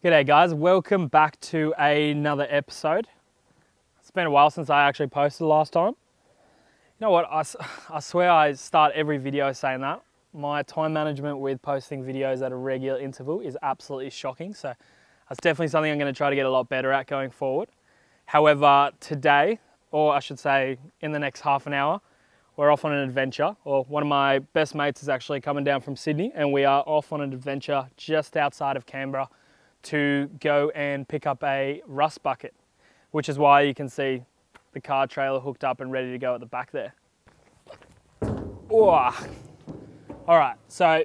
G'day guys, welcome back to another episode. It's been a while since I actually posted last time. You know what, I swear I start every video saying that. My time management with posting videos at a regular interval is absolutely shocking, so that's definitely something I'm going to try to get a lot better at going forward. However, today, or I should say in the next half an hour, we're off on an adventure, or one of my best mates is actually coming down from Sydney, and we are off on an adventure just outside of Canberra to go and pick up a rust bucket, which is why you can see the car trailer hooked up and ready to go at the back there. All right, so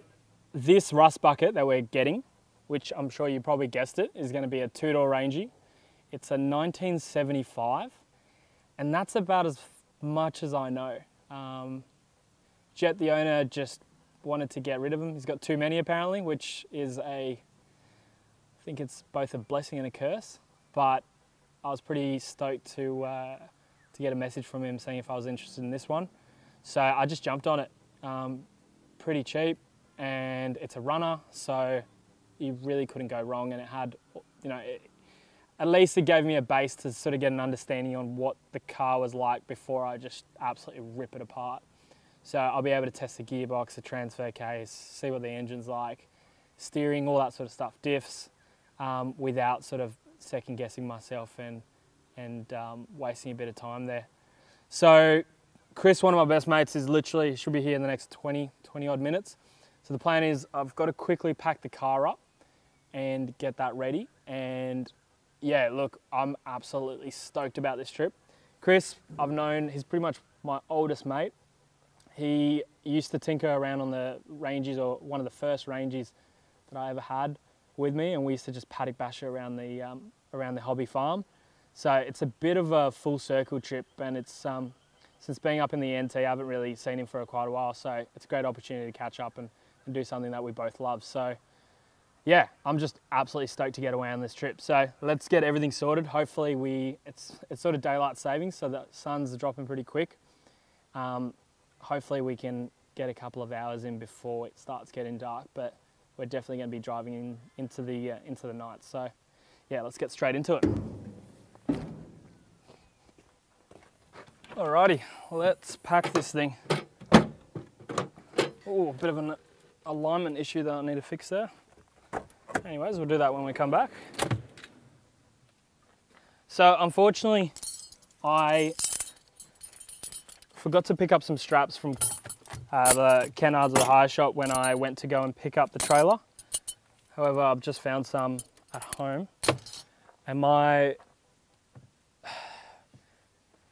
this rust bucket that we're getting, which I'm sure you probably guessed it, is going to be a two-door Rangy. It's a 1975, and that's about as much as I know. Jet, the owner, just wanted to get rid of them. He's got too many apparently, which is I think it's both a blessing and a curse, but I was pretty stoked to get a message from him saying if I was interested in this one. So I just jumped on it. Pretty cheap, and it's a runner, so you really couldn't go wrong. And it had, you know, at least it gave me a base to sort of get an understanding on what the car was like before I just absolutely rip it apart. So I'll be able to test the gearbox, the transfer case, see what the engine's like, steering, all that sort of stuff, diffs, without sort of second guessing myself and wasting a bit of time there. So Chris, one of my best mates, is literally, should be here in the next 20 odd minutes. So the plan is I've got to quickly pack the car up and get that ready. And yeah, look, I'm absolutely stoked about this trip. Chris, I've known, he's pretty much my oldest mate. He used to tinker around on the Rangeys, or one of the first Rangeys that I ever had with me, and we used to just paddock bash around the hobby farm. So it's a bit of a full circle trip, and it's since being up in the NT, I haven't really seen him for quite a while, so it's a great opportunity to catch up and do something that we both love. So yeah, I'm just absolutely stoked to get away on this trip. So let's get everything sorted. Hopefully it's sort of daylight savings, so the sun's dropping pretty quick. Hopefully we can get a couple of hours in before it starts getting dark, but we're definitely going to be driving into the night. So yeah, let's get straight into it. Alrighty, let's pack this thing. Oh, a bit of an alignment issue that I need to fix there. Anyways, we'll do that when we come back. So unfortunately, I forgot to pick up some straps from the Kennards or the hire shop when I went to go and pick up the trailer. However, I've just found some at home, and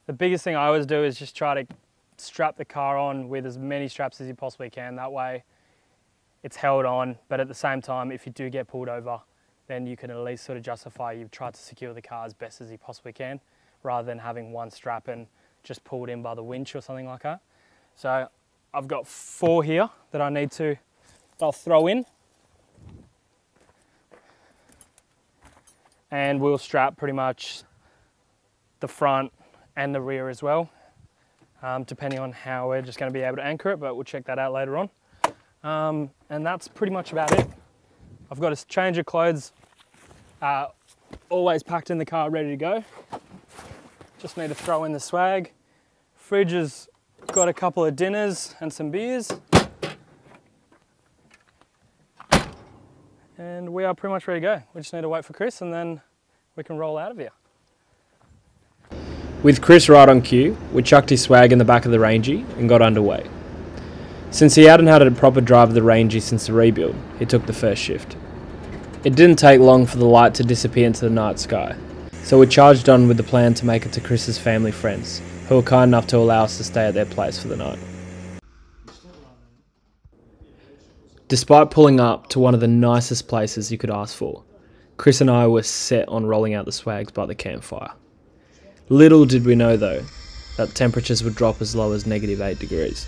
the biggest thing I always do is just try to strap the car on with as many straps as you possibly can. That way it's held on, but at the same time, if you do get pulled over, then you can at least sort of justify you've tried to secure the car as best as you possibly can, rather than having one strap and just pulled in by the winch or something like that. So I've got 4 here that I'll throw in, and we'll strap pretty much the front and the rear as well, depending on how we're just going to be able to anchor it, but we'll check that out later on. And that's pretty much about it. I've got a change of clothes always packed in the car, ready to go. Just need to throw in the swag. Fridge has got a couple of dinners and some beers. And we are pretty much ready to go. We just need to wait for Chris, and then we can roll out of here. With Chris right on cue, we chucked his swag in the back of the Rangy and got underway. Since he hadn't had a proper drive of the Rangy since the rebuild, he took the first shift. It didn't take long for the light to disappear into the night sky, so we charged on with the plan to make it to Chris's family friends, who were kind enough to allow us to stay at their place for the night. Despite pulling up to one of the nicest places you could ask for, Chris and I were set on rolling out the swags by the campfire. Little did we know though, that temperatures would drop as low as -8 degrees.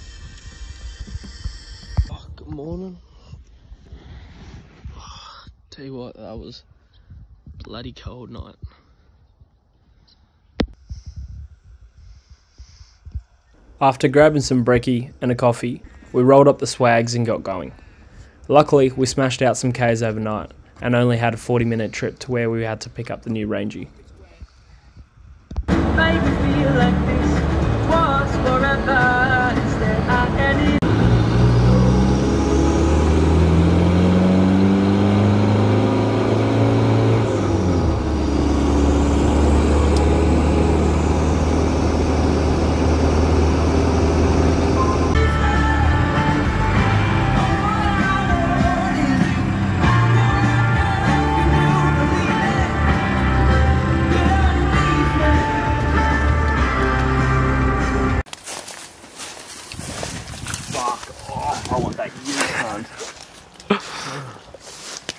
Oh, good morning. Tell you what, that was a bloody cold night. After grabbing some brekkie and a coffee, we rolled up the swags and got going. Luckily, we smashed out some Ks overnight and only had a 40-minute trip to where we had to pick up the new Rangy. Made me feel like this was forever. Instead I ended.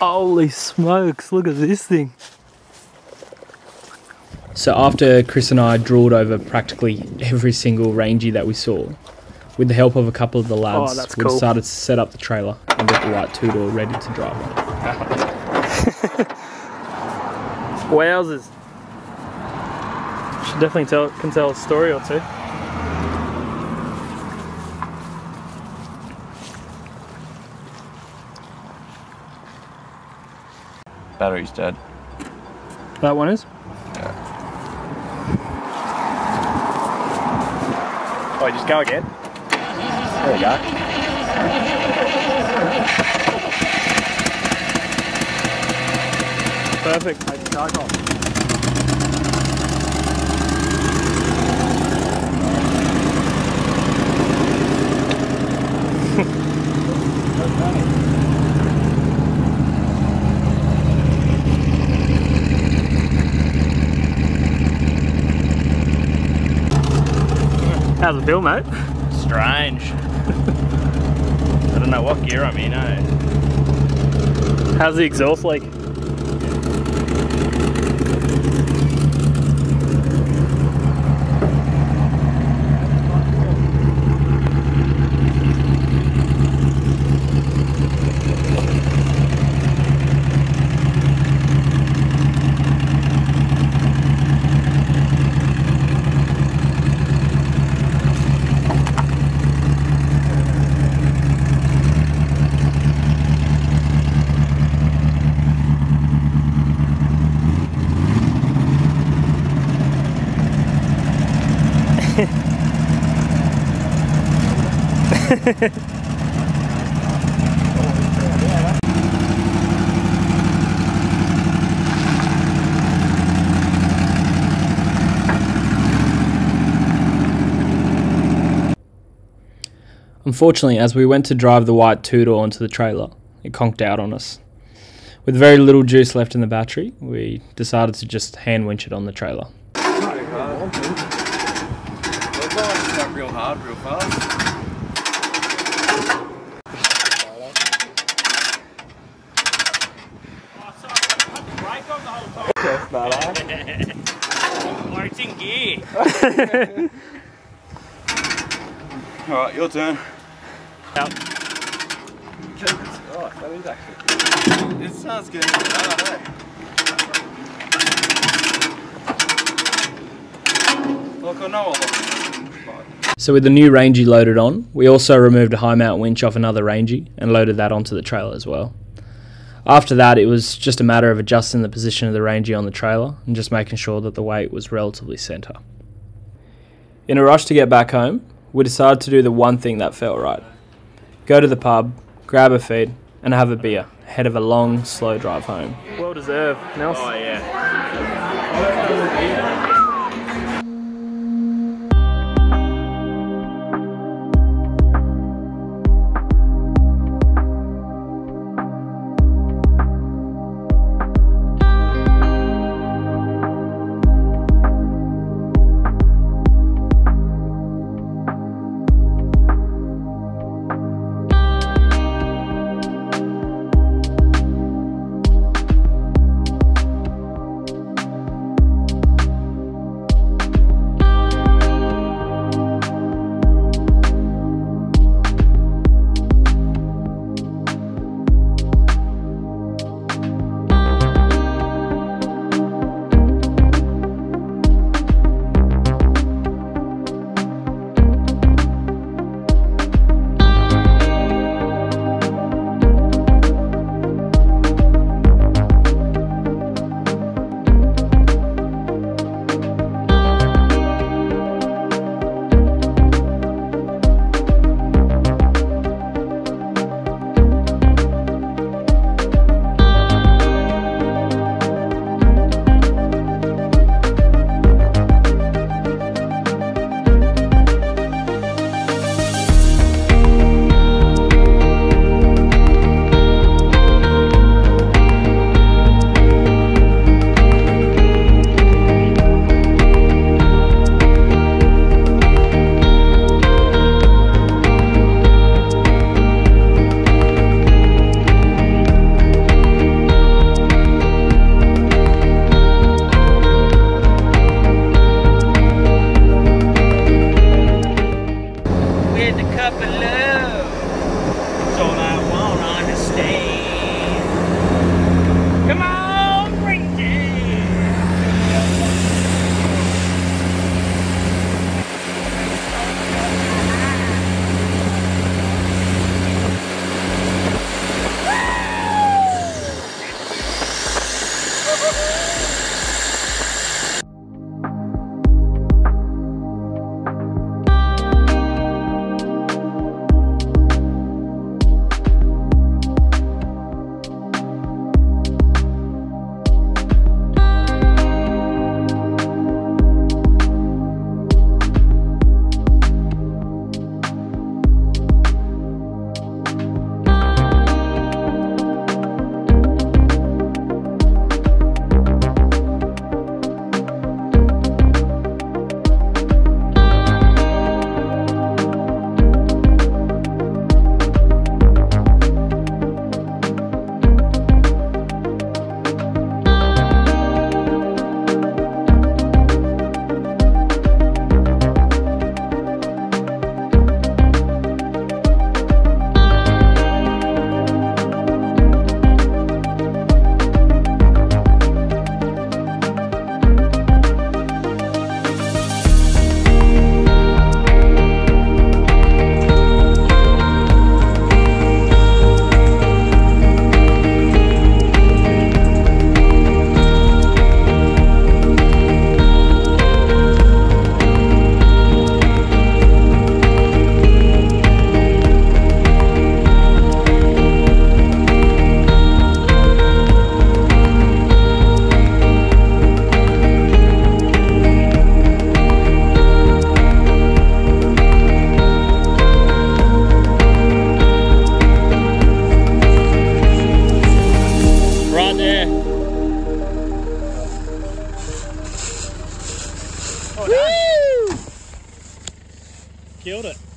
Holy smokes, look at this thing. So after Chris and I drooled over practically every single Rangy that we saw, with the help of a couple of the lads, we decided to set up the trailer and get the white two-door ready to drive on. Wowzers. Should definitely can tell a story or two. Battery's dead. That one is? Yeah. Oh, just go again. There we go. Perfect, mate. Charge off. How's it feel, mate? Strange. I don't know what gear I'm in, eh? How's the exhaust leak? Unfortunately, as we went to drive the white two-door onto the trailer, it conked out on us. With very little juice left in the battery, we decided to just hand winch it on the trailer. Real hard, real fast. Mark's in gear. Alright, your turn. Out. Oh, that is actually. It sounds good. Oh, no. Look, I know all. So with the new Rangy loaded on, we also removed a high mount winch off another Rangy and loaded that onto the trailer as well. After that, it was just a matter of adjusting the position of the Rangy on the trailer and just making sure that the weight was relatively centre. In a rush to get back home, we decided to do the one thing that felt right. Go to the pub, grab a feed, and have a beer ahead of a long, slow drive home. Well deserved, Nels. Oh, yeah. Killed it.